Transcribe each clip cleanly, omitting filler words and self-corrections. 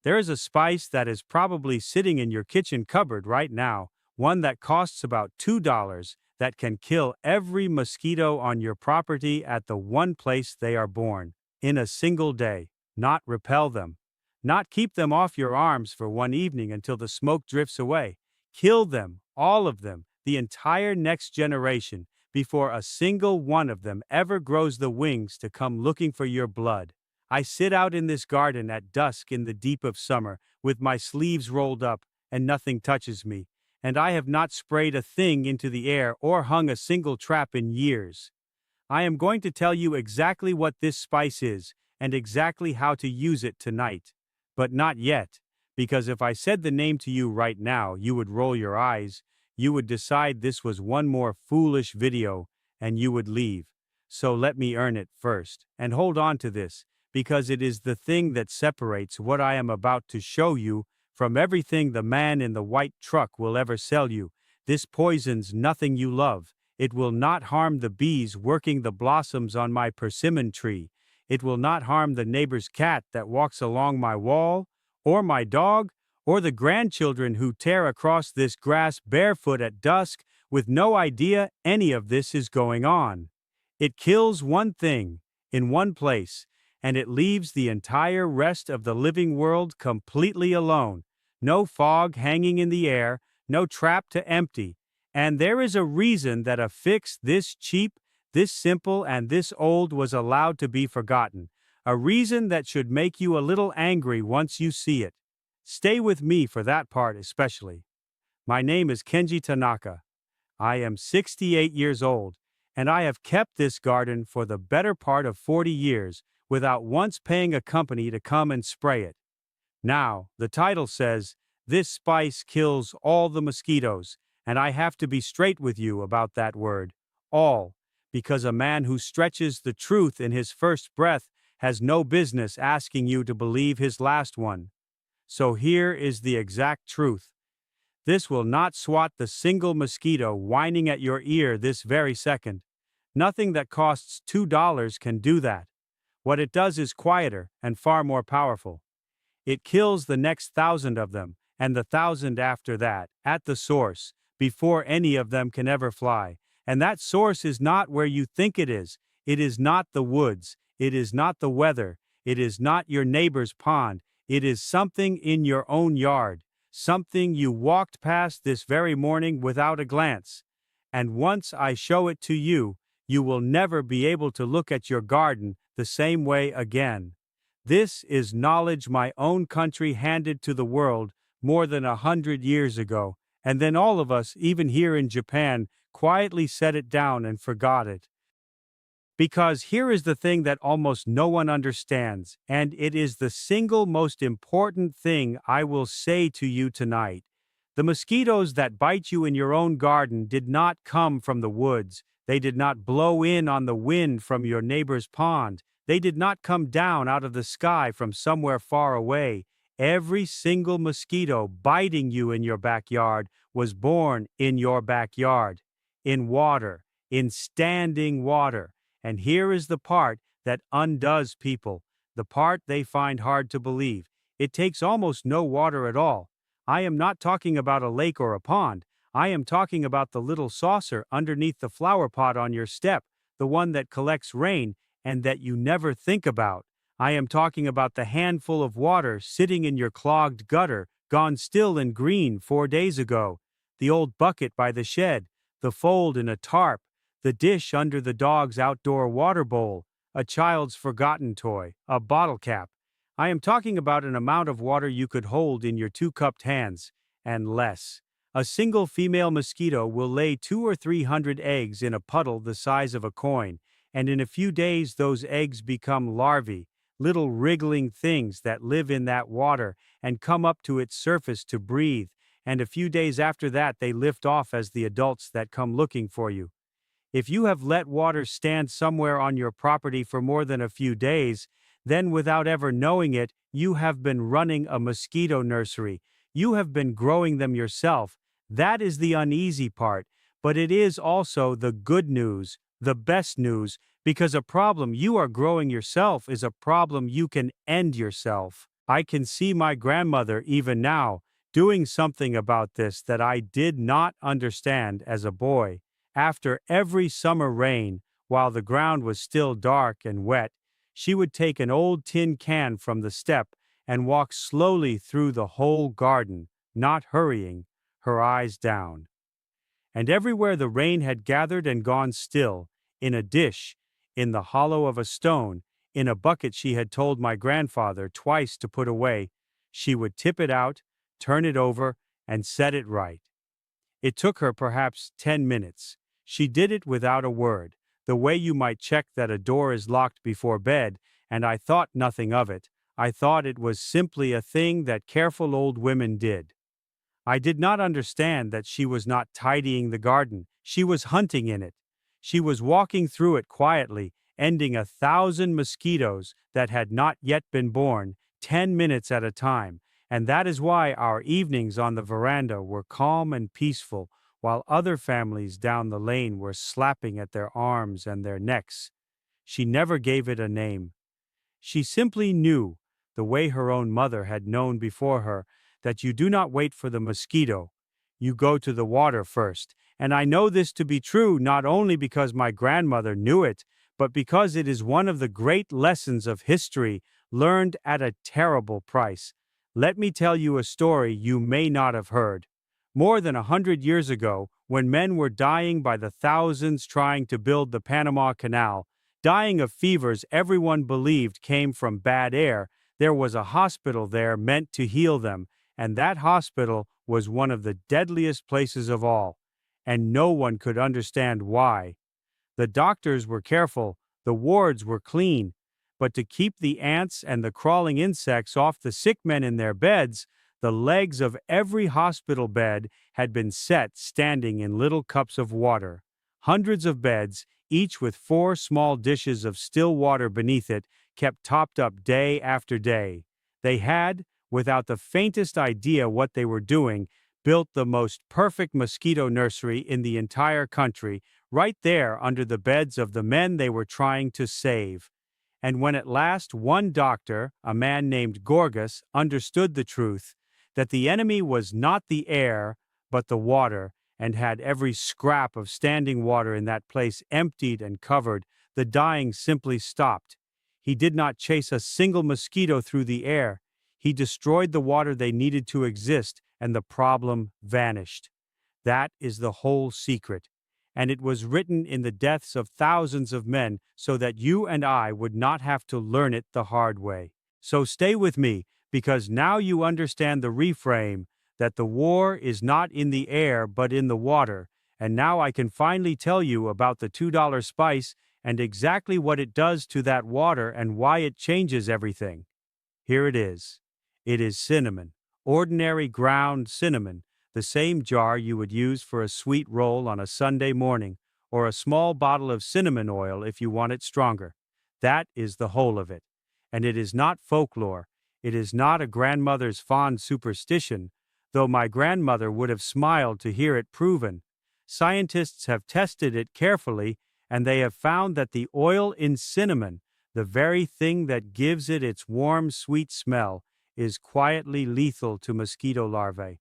There is a spice that is probably sitting in your kitchen cupboard right now, one that costs about $2, that can kill every mosquito on your property at the one place they are born, in a single day. Not repel them. Not keep them off your arms for one evening until the smoke drifts away. Kill them, all of them, the entire next generation, before a single one of them ever grows the wings to come looking for your blood. I sit out in this garden at dusk in the deep of summer, with my sleeves rolled up, and nothing touches me, and I have not sprayed a thing into the air or hung a single trap in years. I am going to tell you exactly what this spice is, and exactly how to use it tonight. But not yet, because if I said the name to you right now, you would roll your eyes, you would decide this was one more foolish video, and you would leave. So let me earn it first, and hold on to this, because it is the thing that separates what I am about to show you from everything the man in the white truck will ever sell you. This poisons nothing you love. It will not harm the bees working the blossoms on my persimmon tree. It will not harm the neighbor's cat that walks along my wall, or my dog, or the grandchildren who tear across this grass barefoot at dusk with no idea any of this is going on. It kills one thing, in one place, and it leaves the entire rest of the living world completely alone. No fog hanging in the air, no trap to empty. And there is a reason that a fix this cheap, this simple, and this old was allowed to be forgotten. A reason that should make you a little angry once you see it. Stay with me for that part especially. My name is Kenji Tanaka. I am 68 years old, and I have kept this garden for the better part of 40 years without once paying a company to come and spray it. Now, the title says, this spice kills all the mosquitoes, and I have to be straight with you about that word, all, because a man who stretches the truth in his first breath has no business asking you to believe his last one. So here is the exact truth. This will not swat the single mosquito whining at your ear this very second. Nothing that costs $2 can do that. What it does is quieter and far more powerful. It kills the next 1,000 of them, and the 1,000 after that, at the source, before any of them can ever fly. And that source is not where you think it is. It is not the woods. It is not the weather. It is not your neighbor's pond. It is something in your own yard, something you walked past this very morning without a glance. And once I show it to you, you will never be able to look at your garden the same way again. This is knowledge my own country handed to the world more than 100 years ago, and then all of us, even here in Japan, quietly set it down and forgot it. Because here is the thing that almost no one understands, and it is the single most important thing I will say to you tonight. The mosquitoes that bite you in your own garden did not come from the woods. They did not blow in on the wind from your neighbor's pond. They did not come down out of the sky from somewhere far away. Every single mosquito biting you in your backyard was born in your backyard, in water, in standing water. And here is the part that undoes people, the part they find hard to believe. It takes almost no water at all. I am not talking about a lake or a pond. I am talking about the little saucer underneath the flower pot on your step, the one that collects rain and that you never think about. I am talking about the handful of water sitting in your clogged gutter, gone still and green 4 days ago, the old bucket by the shed, the fold in a tarp, the dish under the dog's outdoor water bowl, a child's forgotten toy, a bottle cap. I am talking about an amount of water you could hold in your 2-cupped hands, and less. A single female mosquito will lay 200 or 300 eggs in a puddle the size of a coin, and in a few days those eggs become larvae, little wriggling things that live in that water and come up to its surface to breathe, and a few days after that they lift off as the adults that come looking for you. If you have let water stand somewhere on your property for more than a few days, then without ever knowing it, you have been running a mosquito nursery. You have been growing them yourself. That is the uneasy part, but it is also the good news, the best news, because a problem you are growing yourself is a problem you can end yourself. I can see my grandmother even now doing something about this that I did not understand as a boy. After every summer rain, while the ground was still dark and wet, she would take an old tin can from the step and walk slowly through the whole garden, not hurrying, her eyes down. And everywhere the rain had gathered and gone still, in a dish, in the hollow of a stone, in a bucket she had told my grandfather twice to put away, she would tip it out, turn it over, and set it right. It took her perhaps 10 minutes. She did it without a word, the way you might check that a door is locked before bed, and I thought nothing of it. I thought it was simply a thing that careful old women did. I did not understand that she was not tidying the garden, she was hunting in it. She was walking through it quietly, ending 1,000 mosquitoes that had not yet been born, 10 minutes at a time, and that is why our evenings on the veranda were calm and peaceful, while other families down the lane were slapping at their arms and their necks. She never gave it a name. She simply knew, the way her own mother had known before her, that you do not wait for the mosquito. You go to the water first. And I know this to be true not only because my grandmother knew it, but because it is one of the great lessons of history learned at a terrible price. Let me tell you a story you may not have heard. More than 100 years ago, when men were dying by the thousands trying to build the Panama Canal, dying of fevers everyone believed came from bad air, there was a hospital there meant to heal them, and that hospital was one of the deadliest places of all, and no one could understand why. The doctors were careful, the wards were clean, but to keep the ants and the crawling insects off the sick men in their beds, the legs of every hospital bed had been set standing in little cups of water. Hundreds of beds, each with 4 small dishes of still water beneath it, kept topped up day after day. They had, without the faintest idea what they were doing, built the most perfect mosquito nursery in the entire country, right there under the beds of the men they were trying to save. And when at last one doctor, a man named Gorgas, understood the truth, that the enemy was not the air, but the water, and had every scrap of standing water in that place emptied and covered, the dying simply stopped. He did not chase a single mosquito through the air. He destroyed the water they needed to exist, and the problem vanished. That is the whole secret. And it was written in the deaths of thousands of men so that you and I would not have to learn it the hard way. So stay with me, because now you understand the reframe that the war is not in the air but in the water, and now I can finally tell you about the $2 spice and exactly what it does to that water and why it changes everything. Here it is. It is cinnamon, ordinary ground cinnamon, the same jar you would use for a sweet roll on a Sunday morning, or a small bottle of cinnamon oil if you want it stronger. That is the whole of it. And it is not folklore. It is not a grandmother's fond superstition, though my grandmother would have smiled to hear it proven. Scientists have tested it carefully, and they have found that the oil in cinnamon, the very thing that gives it its warm, sweet smell, is quietly lethal to mosquito larvae.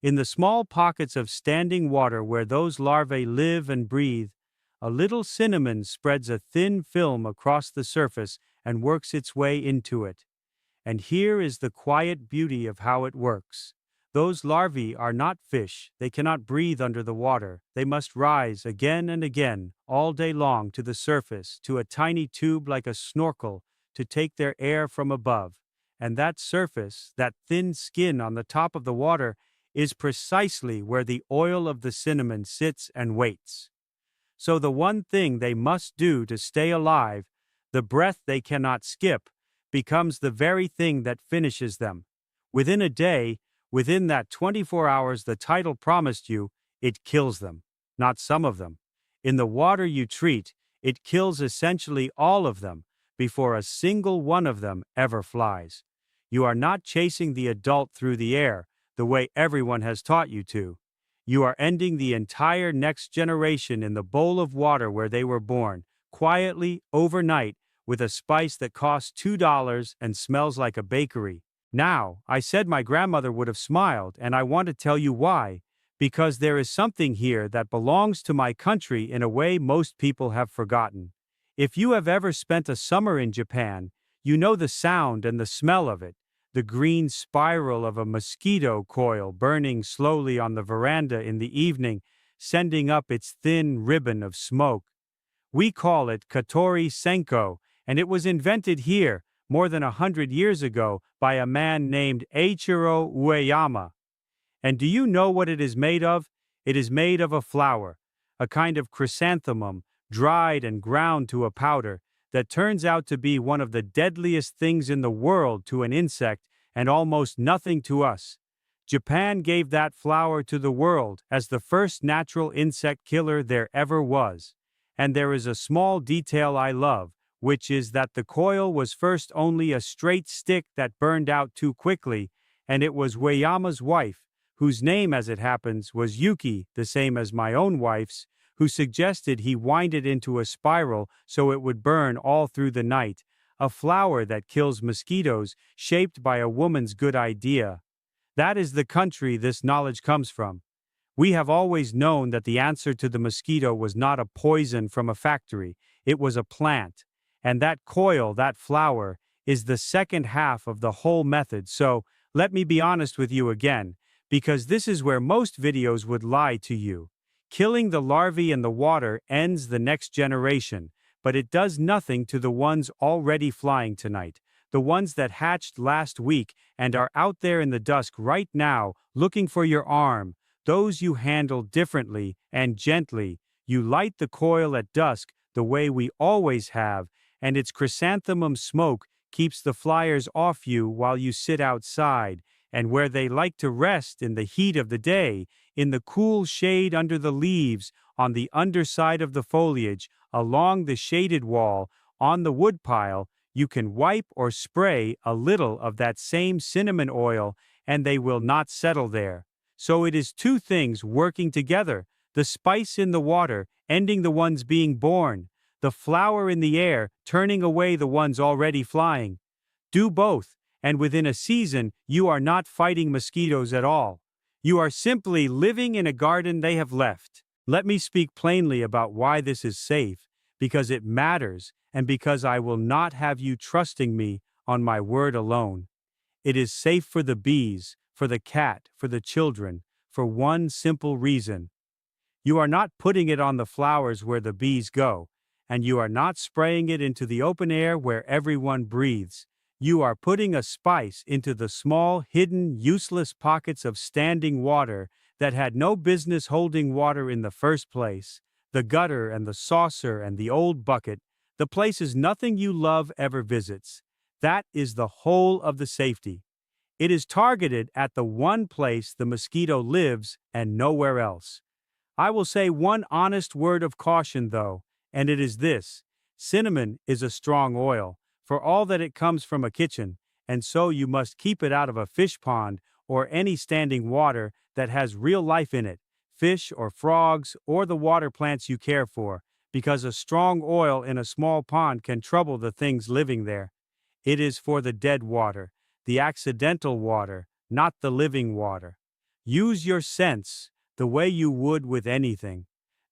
In the small pockets of standing water where those larvae live and breathe, a little cinnamon spreads a thin film across the surface and works its way into it. And here is the quiet beauty of how it works. Those larvae are not fish. They cannot breathe under the water. They must rise again and again, all day long, to the surface, to a tiny tube like a snorkel, to take their air from above. And that surface, that thin skin on the top of the water, is precisely where the oil of the cinnamon sits and waits. So the one thing they must do to stay alive, the breath they cannot skip, becomes the very thing that finishes them. Within a day, within that 24 hours the title promised you, it kills them, not some of them. In the water you treat, it kills essentially all of them before a single one of them ever flies. You are not chasing the adult through the air, the way everyone has taught you to. You are ending the entire next generation in the bowl of water where they were born, quietly, overnight, with a spice that costs $2 and smells like a bakery. Now, I said my grandmother would have smiled, and I want to tell you why. Because there is something here that belongs to my country in a way most people have forgotten. If you have ever spent a summer in Japan, you know the sound and the smell of it, the green spiral of a mosquito coil burning slowly on the veranda in the evening, sending up its thin ribbon of smoke. We call it Katori Senko, and it was invented here more than 100 years ago by a man named Eiichiro Ueyama. And do you know what it is made of? It is made of a flower, a kind of chrysanthemum, dried and ground to a powder, that turns out to be one of the deadliest things in the world to an insect and almost nothing to us. Japan gave that flower to the world as the first natural insect killer there ever was. And there is a small detail I love, which is that the coil was first only a straight stick that burned out too quickly, and it was Ueyama's wife, whose name as it happens was Yuki, the same as my own wife's, who suggested he wind it into a spiral so it would burn all through the night, a flower that kills mosquitoes, shaped by a woman's good idea. That is the country this knowledge comes from. We have always known that the answer to the mosquito was not a poison from a factory, it was a plant. And that coil, that flower, is the second half of the whole method. So, let me be honest with you again, because this is where most videos would lie to you. Killing the larvae in the water ends the next generation, but it does nothing to the ones already flying tonight, the ones that hatched last week and are out there in the dusk right now looking for your arm. Those you handle differently and gently. You light the coil at dusk the way we always have, and its chrysanthemum smoke keeps the flyers off you while you sit outside, and where they like to rest in the heat of the day, in the cool shade under the leaves, on the underside of the foliage, along the shaded wall, on the woodpile, you can wipe or spray a little of that same cinnamon oil, and they will not settle there. So it is two things working together, the spice in the water, ending the ones being born, the flower in the air, turning away the ones already flying. Do both, and within a season, you are not fighting mosquitoes at all. You are simply living in a garden they have left. Let me speak plainly about why this is safe, because it matters, and because I will not have you trusting me on my word alone. It is safe for the bees, for the cat, for the children, for one simple reason. You are not putting it on the flowers where the bees go, and you are not spraying it into the open air where everyone breathes. You are putting a spice into the small, hidden, useless pockets of standing water that had no business holding water in the first place, the gutter and the saucer and the old bucket, the places nothing you love ever visits. That is the whole of the safety. It is targeted at the one place the mosquito lives and nowhere else. I will say one honest word of caution though, and it is this. Cinnamon is a strong oil, for all that it comes from a kitchen, and so you must keep it out of a fish pond or any standing water that has real life in it, fish or frogs or the water plants you care for, because a strong oil in a small pond can trouble the things living there. It is for the dead water, the accidental water, not the living water. Use your sense, the way you would with anything.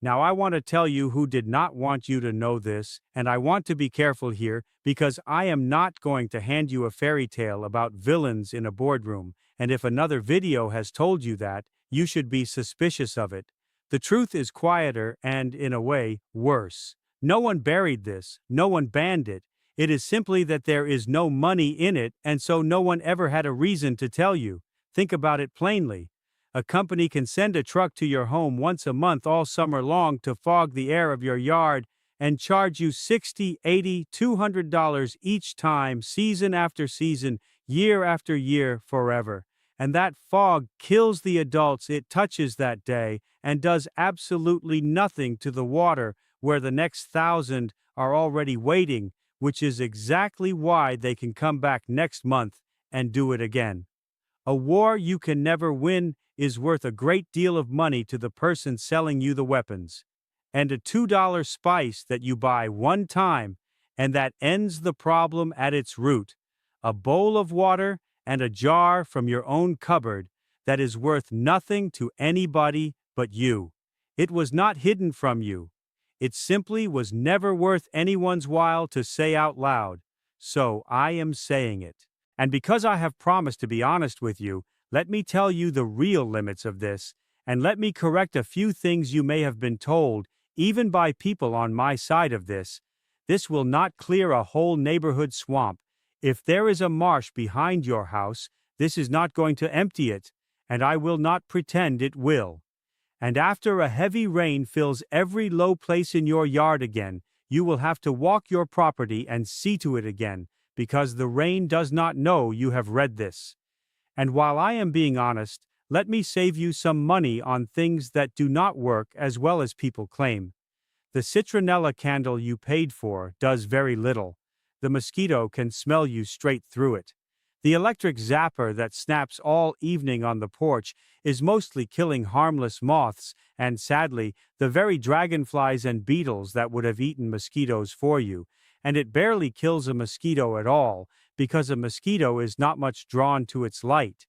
Now I want to tell you who did not want you to know this, and I want to be careful here because I am not going to hand you a fairy tale about villains in a boardroom, and if another video has told you that, you should be suspicious of it. The truth is quieter and, in a way, worse. No one buried this, no one banned it. It is simply that there is no money in it, and so no one ever had a reason to tell you. Think about it plainly. A company can send a truck to your home once a month all summer long to fog the air of your yard and charge you $60, $80, $200 each time, season after season, year after year, forever. And that fog kills the adults it touches that day and does absolutely nothing to the water where the next 1,000 are already waiting, which is exactly why they can come back next month and do it again. A war you can never win is worth a great deal of money to the person selling you the weapons. And a $2 spice that you buy one time, and that ends the problem at its root. A bowl of water and a jar from your own cupboard that is worth nothing to anybody but you. It was not hidden from you. It simply was never worth anyone's while to say out loud. So I am saying it. And because I have promised to be honest with you, let me tell you the real limits of this, and let me correct a few things you may have been told, even by people on my side of this. This will not clear a whole neighborhood swamp. If there is a marsh behind your house, this is not going to empty it, and I will not pretend it will. And after a heavy rain fills every low place in your yard again, you will have to walk your property and see to it again, because the rain does not know you have read this. And while I am being honest, let me save you some money on things that do not work as well as people claim. The citronella candle you paid for does very little. The mosquito can smell you straight through it. The electric zapper that snaps all evening on the porch is mostly killing harmless moths and, sadly, the very dragonflies and beetles that would have eaten mosquitoes for you, and it barely kills a mosquito at all because a mosquito is not much drawn to its light.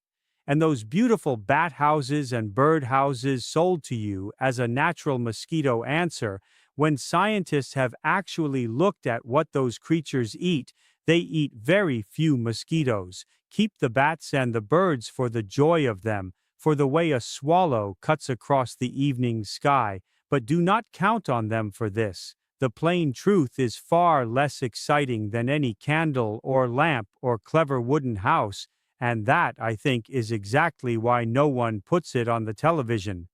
And those beautiful bat houses and bird houses sold to you as a natural mosquito answer, when scientists have actually looked at what those creatures eat, they eat very few mosquitoes. Keep the bats and the birds for the joy of them, for the way a swallow cuts across the evening sky, but do not count on them for this. The plain truth is far less exciting than any candle or lamp or clever wooden house, and that, I think, is exactly why no one puts it on the television.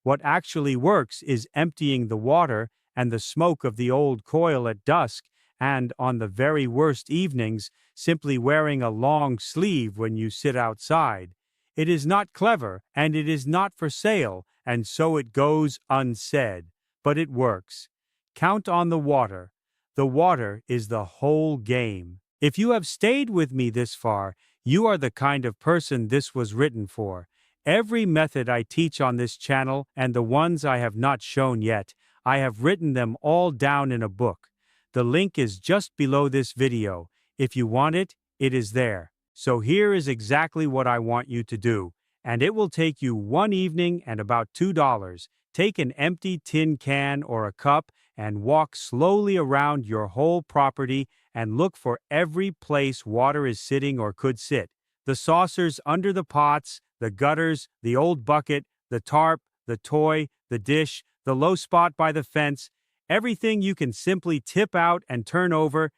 What actually works is emptying the water and the smoke of the old coil at dusk, and, on the very worst evenings, simply wearing a long sleeve when you sit outside. It is not clever, and it is not for sale, and so it goes unsaid. But it works. Count on the water. The water is the whole game. If you have stayed with me this far, you are the kind of person this was written for. Every method I teach on this channel, and the ones I have not shown yet, I have written them all down in a book. The link is just below this video. If you want it, it is there. So here is exactly what I want you to do, and it will take you one evening and about $2. Take an empty tin can or a cup and walk slowly around your whole property and look for every place water is sitting or could sit. The saucers under the pots, the gutters, the old bucket, the tarp, the toy, the dish, the low spot by the fence, everything you can simply tip out and turn over,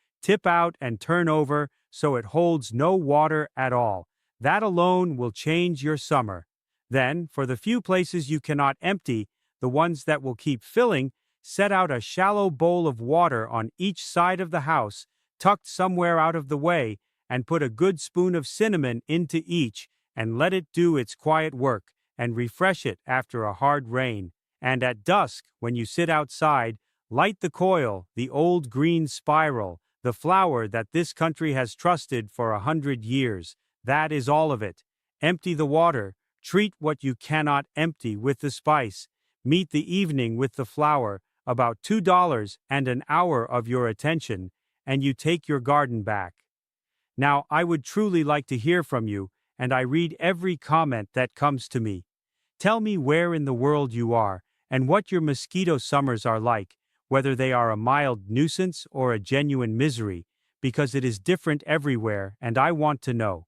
so it holds no water at all. That alone will change your summer. Then, for the few places you cannot empty, the ones that will keep filling, set out a shallow bowl of water on each side of the house, tucked somewhere out of the way, and put a good spoon of cinnamon into each, and let it do its quiet work, and refresh it after a hard rain. And at dusk, when you sit outside, light the coil, the old green spiral, the flower that this country has trusted for 100 years. That is all of it. Empty the water, treat what you cannot empty with the spice, meet the evening with the flower, about $2 and an hour of your attention, and you take your garden back. Now, I would truly like to hear from you, and I read every comment that comes to me. Tell me where in the world you are, and what your mosquito summers are like, whether they are a mild nuisance or a genuine misery, because it is different everywhere, and I want to know.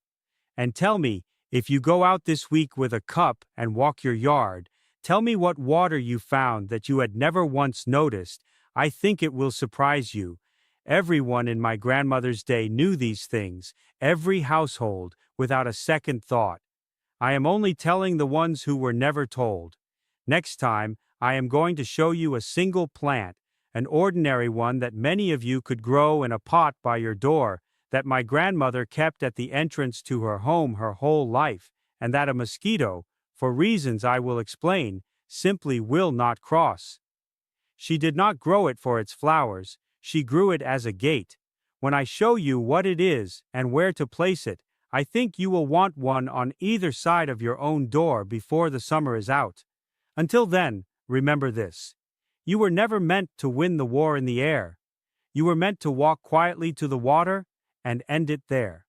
And tell me, if you go out this week with a cup and walk your yard, tell me what water you found that you had never once noticed. I think it will surprise you. Everyone in my grandmother's day knew these things, every household, without a second thought. I am only telling the ones who were never told. Next time, I am going to show you a single plant, an ordinary one that many of you could grow in a pot by your door, that my grandmother kept at the entrance to her home her whole life, and that a mosquito, for reasons I will explain, simply will not cross. She did not grow it for its flowers, she grew it as a gate. When I show you what it is and where to place it, I think you will want one on either side of your own door before the summer is out. Until then, remember this. You were never meant to win the war in the air. You were meant to walk quietly to the water and end it there.